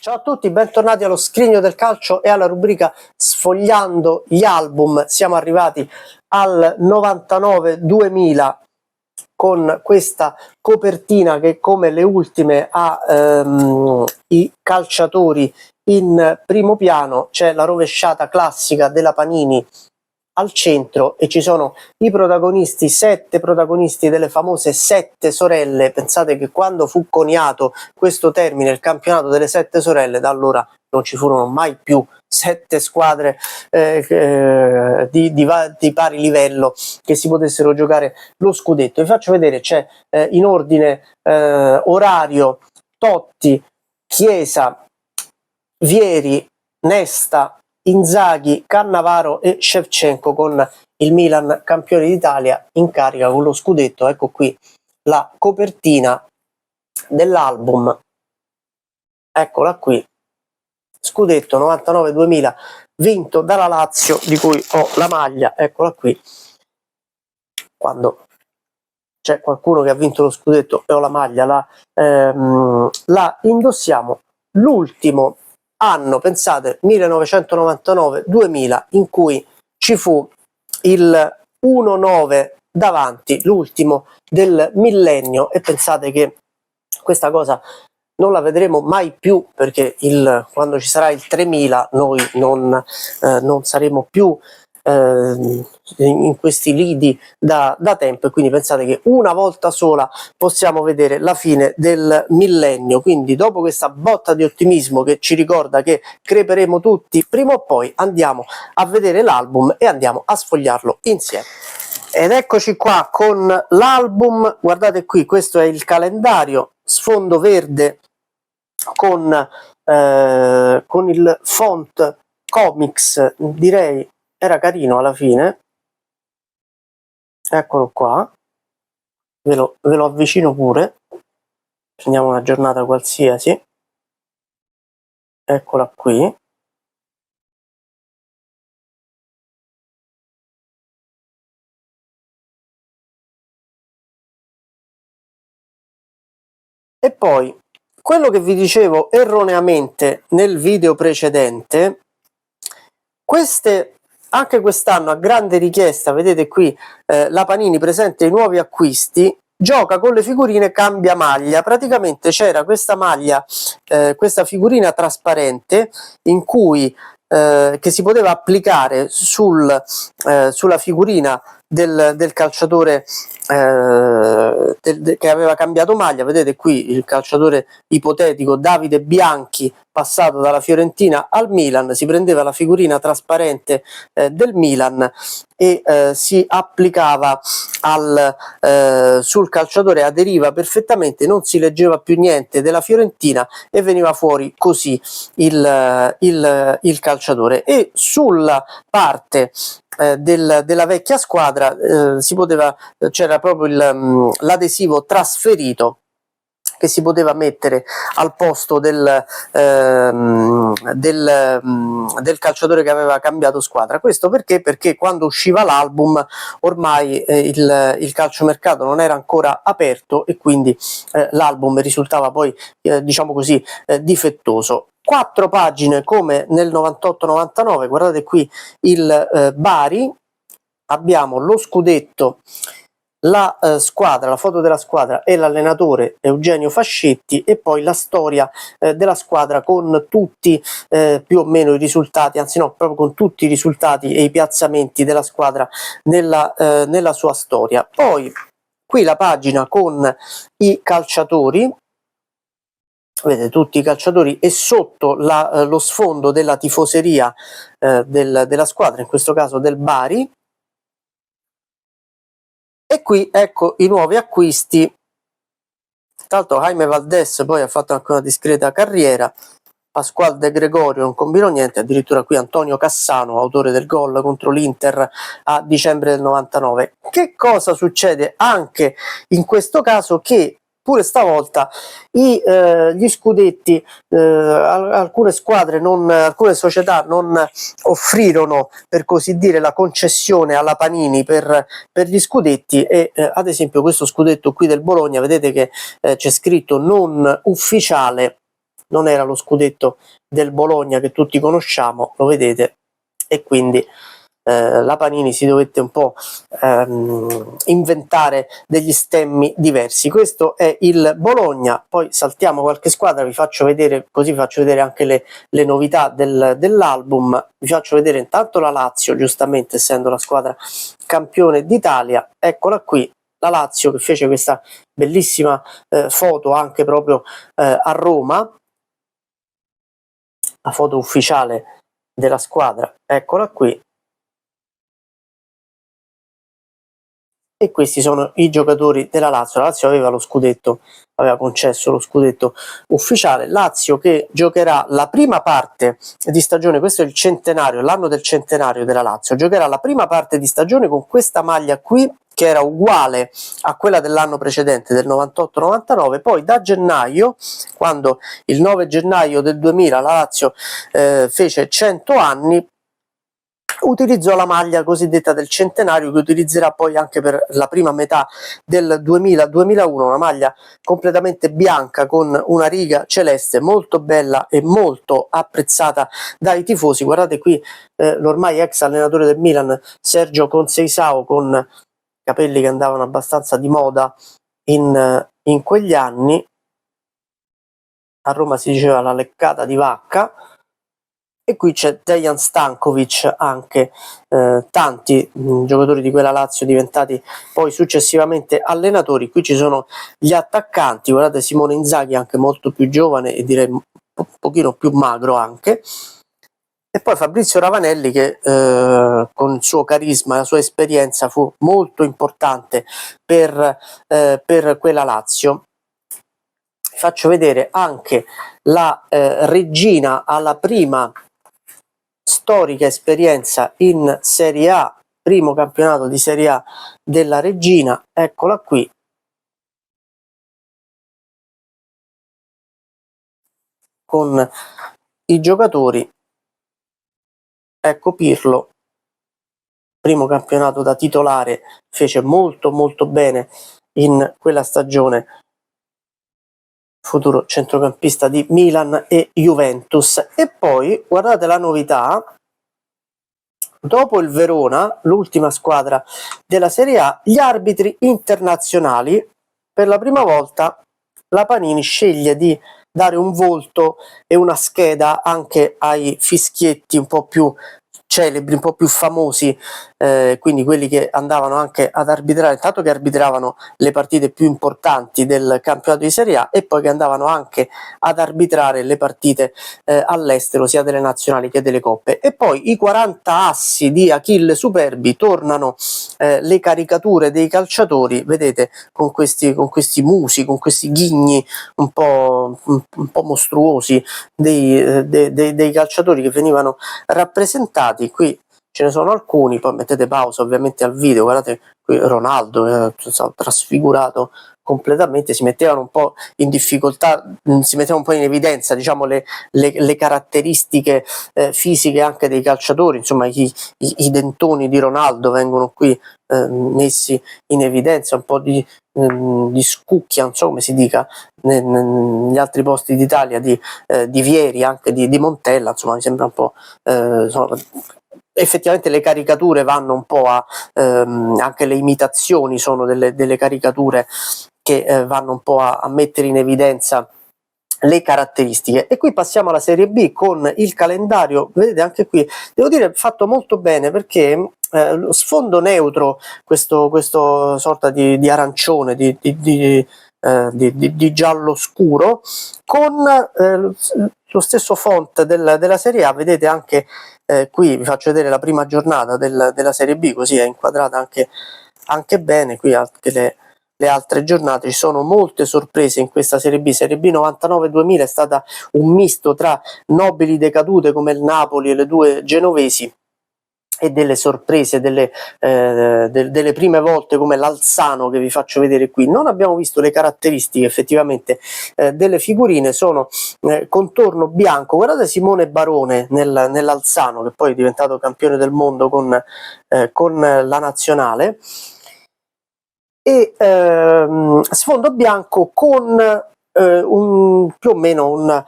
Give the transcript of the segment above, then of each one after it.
Ciao a tutti, bentornati allo Scrigno del Calcio e alla rubrica Sfogliando gli album. Siamo arrivati al 99-2000 con questa copertina che, come le ultime, ha i calciatori in primo piano. C'è la rovesciata classica della Panini al centro e ci sono i protagonisti, 7 protagonisti delle famose 7 sorelle. Pensate che quando fu coniato questo termine, il campionato delle 7 sorelle, da allora non ci furono mai più 7 squadre di pari livello che si potessero giocare lo scudetto. Vi faccio vedere, c'è in ordine orario Totti, Chiesa, Vieri, Nesta, Inzaghi, Cannavaro e Shevchenko, con il Milan campione d'Italia in carica con lo scudetto. Ecco qui la copertina dell'album, eccola qui, scudetto 99-2000 vinto dalla Lazio, di cui ho la maglia, eccola qui. Quando c'è qualcuno che ha vinto lo scudetto e ho la maglia la indossiamo. L'ultimo anno, pensate, 1999-2000, in cui ci fu il 1-9 davanti, l'ultimo del millennio, e pensate che questa cosa non la vedremo mai più, perché quando ci sarà il 3000 noi non saremo più in questi lidi da tempo, e quindi pensate che una volta sola possiamo vedere la fine del millennio. Quindi, dopo questa botta di ottimismo che ci ricorda che creperemo tutti prima o poi, andiamo a vedere l'album e andiamo a sfogliarlo insieme. Ed eccoci qua con l'album. Guardate qui, questo è il calendario, sfondo verde con il font comics, direi era carino alla fine. Eccolo qua, ve lo avvicino pure, prendiamo una giornata qualsiasi, eccola qui. E poi, quello che vi dicevo erroneamente nel video precedente, queste anche quest'anno a grande richiesta, vedete qui la Panini presenta i nuovi acquisti, gioca con le figurine cambia maglia. Praticamente c'era questa maglia, questa figurina trasparente in cui che si poteva applicare sulla figurina del calciatore che aveva cambiato maglia. Vedete qui il calciatore ipotetico Davide Bianchi, passato dalla Fiorentina al Milan, si prendeva la figurina trasparente del Milan e si applicava sul calciatore, aderiva perfettamente, non si leggeva più niente della Fiorentina e veniva fuori così il calciatore. E sulla parte della vecchia squadra c'era proprio l'adesivo trasferito che si poteva mettere al posto del calciatore che aveva cambiato squadra. Questo perché quando usciva l'album ormai il calciomercato non era ancora aperto e quindi l'album risultava poi diciamo così difettoso. 4 pagine come nel 98-99, guardate qui il Bari, abbiamo lo scudetto, la squadra, la foto della squadra e l'allenatore Eugenio Fascetti, e poi la storia della squadra con tutti più o meno i risultati, anzi no, proprio con tutti i risultati e i piazzamenti della squadra nella sua storia. Poi qui la pagina con i calciatori, vedete tutti i calciatori, e sotto lo sfondo della tifoseria della squadra, in questo caso del Bari. E qui ecco i nuovi acquisti. Tra l'altro Jaime Valdés poi ha fatto anche una discreta carriera, Pasquale De Gregorio non combinò niente, addirittura qui Antonio Cassano, autore del gol contro l'Inter a dicembre del 99. Che cosa succede anche in questo caso? Che pure stavolta gli scudetti, alcune squadre, alcune società non offrirono, per così dire, la concessione alla Panini per gli scudetti, e ad esempio questo scudetto qui del Bologna, vedete che c'è scritto non ufficiale, non era lo scudetto del Bologna che tutti conosciamo, lo vedete, e quindi la Panini si dovette un po' inventare degli stemmi diversi. Questo è il Bologna, poi saltiamo qualche squadra, vi faccio vedere, così vi faccio vedere anche le novità dell'album. Vi faccio vedere intanto la Lazio, giustamente essendo la squadra campione d'Italia, eccola qui, la Lazio che fece questa bellissima foto anche proprio a Roma, la foto ufficiale della squadra, eccola qui. E questi sono i giocatori della Lazio. La Lazio aveva lo scudetto, aveva concesso lo scudetto ufficiale. Lazio che giocherà la prima parte di stagione, questo è il centenario, l'anno del centenario della Lazio, giocherà la prima parte di stagione con questa maglia qui, che era uguale a quella dell'anno precedente, del 98-99, poi da gennaio, quando il 9 gennaio del 2000 la Lazio fece 100 anni, utilizzò la maglia cosiddetta del centenario, che utilizzerà poi anche per la prima metà del 2000-2001, una maglia completamente bianca con una riga celeste, molto bella e molto apprezzata dai tifosi. Guardate qui l'ormai ex allenatore del Milan Sergio Conceição, con capelli che andavano abbastanza di moda in quegli anni. A Roma si diceva la leccata di vacca. E qui c'è Dejan Stankovic, anche tanti giocatori di quella Lazio diventati poi successivamente allenatori. Qui ci sono gli attaccanti, guardate Simone Inzaghi, anche molto più giovane e direi un pochino più magro anche, e poi Fabrizio Ravanelli che con il suo carisma e la sua esperienza fu molto importante per quella Lazio. Vi faccio vedere anche la regina alla prima storica esperienza in Serie A, primo campionato di Serie A della regina, eccola qui, con i giocatori. Ecco Pirlo, primo campionato da titolare, fece molto bene in quella stagione, futuro centrocampista di Milan e Juventus. E poi guardate la novità: dopo il Verona, l'ultima squadra della Serie A, gli arbitri internazionali, per la prima volta la Panini sceglie di dare un volto e una scheda anche ai fischietti un po' più celebri, un po' più famosi, quindi quelli che andavano anche ad arbitrare, intanto che arbitravano le partite più importanti del campionato di Serie A, e poi che andavano anche ad arbitrare le partite all'estero, sia delle nazionali che delle coppe. E poi i 40 assi di Achille superbi, tornano le caricature dei calciatori, vedete, con questi musi, con questi ghigni un po' mostruosi dei calciatori che venivano rappresentati. Qui ce ne sono alcuni, poi mettete pausa ovviamente al video, guardate qui Ronaldo trasfigurato completamente, si mettevano un po' in difficoltà, si mettevano un po' in evidenza, diciamo, le caratteristiche fisiche anche dei calciatori, insomma i dentoni di Ronaldo vengono qui messi in evidenza, un po' di scucchia, non so come si dica negli altri posti d'Italia, di Vieri, anche di Montella, insomma mi sembra un po' effettivamente le caricature vanno un po' a anche le imitazioni sono delle caricature che vanno un po' a mettere in evidenza le caratteristiche. E qui passiamo alla Serie B con il calendario, vedete anche qui, devo dire fatto molto bene, perché lo sfondo neutro, questo sorta di arancione, di giallo scuro, con lo stesso font della Serie A, vedete anche qui vi faccio vedere la prima giornata della Serie B, così è inquadrata anche bene. Qui anche le altre giornate, ci sono molte sorprese in questa Serie B. Serie B 99-2000 è stata un misto tra nobili decadute come il Napoli e le due genovesi, e delle sorprese, delle prime volte come l'Alzano, che vi faccio vedere qui. Non abbiamo visto le caratteristiche effettivamente delle figurine, sono contorno bianco, guardate Simone Barone nell'Alzano, che poi è diventato campione del mondo con la nazionale, e sfondo bianco con più o meno un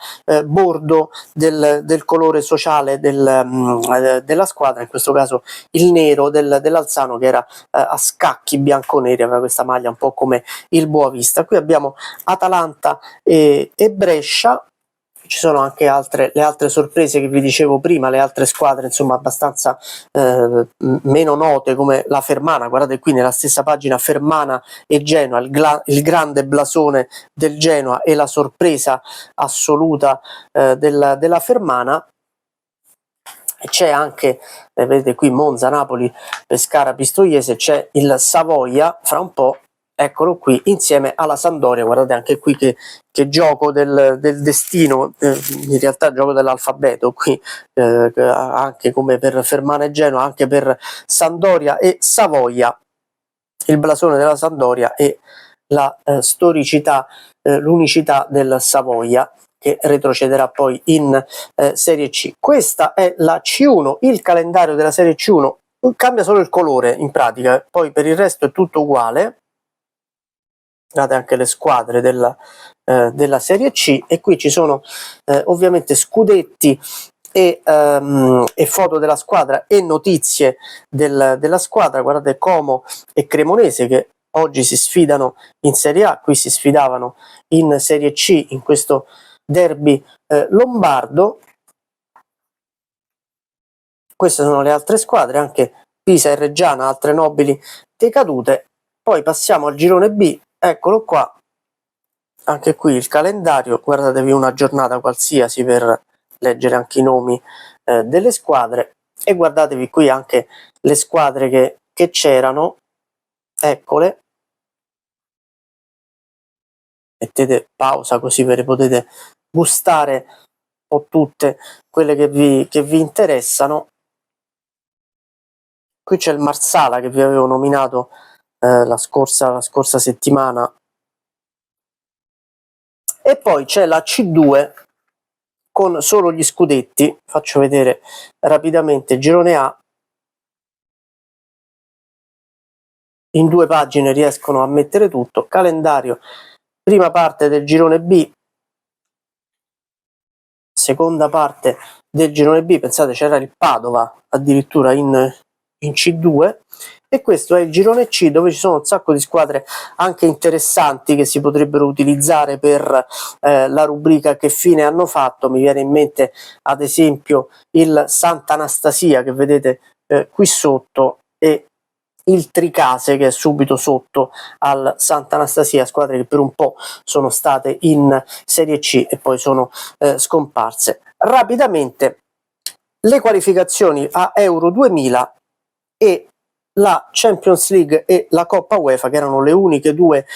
bordo del colore sociale della squadra, in questo caso il nero dell'Alzano, che era a scacchi bianco-neri, aveva questa maglia un po' come il Boavista. Qui abbiamo Atalanta e Brescia. Ci sono anche le altre sorprese che vi dicevo prima, le altre squadre insomma abbastanza meno note, come la Fermana. Guardate qui nella stessa pagina, Fermana e Genoa, il grande blasone del Genoa e la sorpresa assoluta della Fermana. C'è anche, vedete qui, Monza, Napoli, Pescara, Pistoiese, c'è il Savoia fra un po', eccolo qui, insieme alla Sampdoria. Guardate anche qui che gioco del destino, in realtà gioco dell'alfabeto qui, anche come per Fermana e Genoa, anche per Sampdoria e Savoia, il blasone della Sampdoria e la storicità, l'unicità del Savoia, che retrocederà poi in Serie C. Questa è la C1, il calendario della Serie C1 cambia solo il colore in pratica, poi per il resto è tutto uguale. Guardate anche le squadre della Serie C, e qui ci sono ovviamente scudetti e foto della squadra e notizie della squadra. Guardate Como e Cremonese che oggi si sfidano in Serie A, qui si sfidavano in Serie C in questo derby lombardo. Queste sono le altre squadre, anche Pisa e Reggiana, altre nobili decadute. Poi passiamo al girone B, eccolo qua, anche qui il calendario, guardatevi una giornata qualsiasi per leggere anche i nomi delle squadre, e guardatevi qui anche le squadre che c'erano, eccole. Mettete pausa così potete gustare un po' tutte quelle che vi interessano. Qui c'è il Marsala che vi avevo nominato la scorsa settimana, e poi c'è la C2 con solo gli scudetti. Faccio vedere rapidamente girone A. In 2 pagine riescono a mettere tutto. Calendario, prima parte del girone B, seconda parte del girone B, pensate c'era il Padova addirittura in C2, e questo è il girone C, dove ci sono un sacco di squadre anche interessanti che si potrebbero utilizzare per la rubrica che fine hanno fatto. Mi viene in mente ad esempio il Sant'Anastasia che vedete qui sotto, e il Tricase che è subito sotto al Sant'Anastasia, squadre che per un po' sono state in Serie C e poi sono scomparse. Rapidamente le qualificazioni a Euro 2000 e la Champions League e la Coppa UEFA, che erano le uniche 2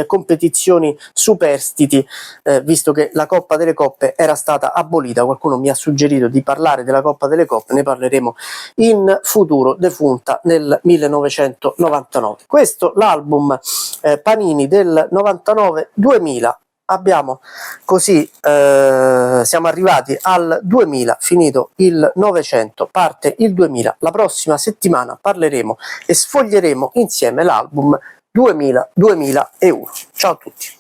competizioni superstiti, visto che la Coppa delle Coppe era stata abolita. Qualcuno mi ha suggerito di parlare della Coppa delle Coppe, ne parleremo in futuro, defunta nel 1999. Questo l'album Panini del 99-2000. Abbiamo così siamo arrivati al 2000, finito il 900, parte il 2000. La prossima settimana parleremo e sfoglieremo insieme l'album 2000-2001. Ciao a tutti.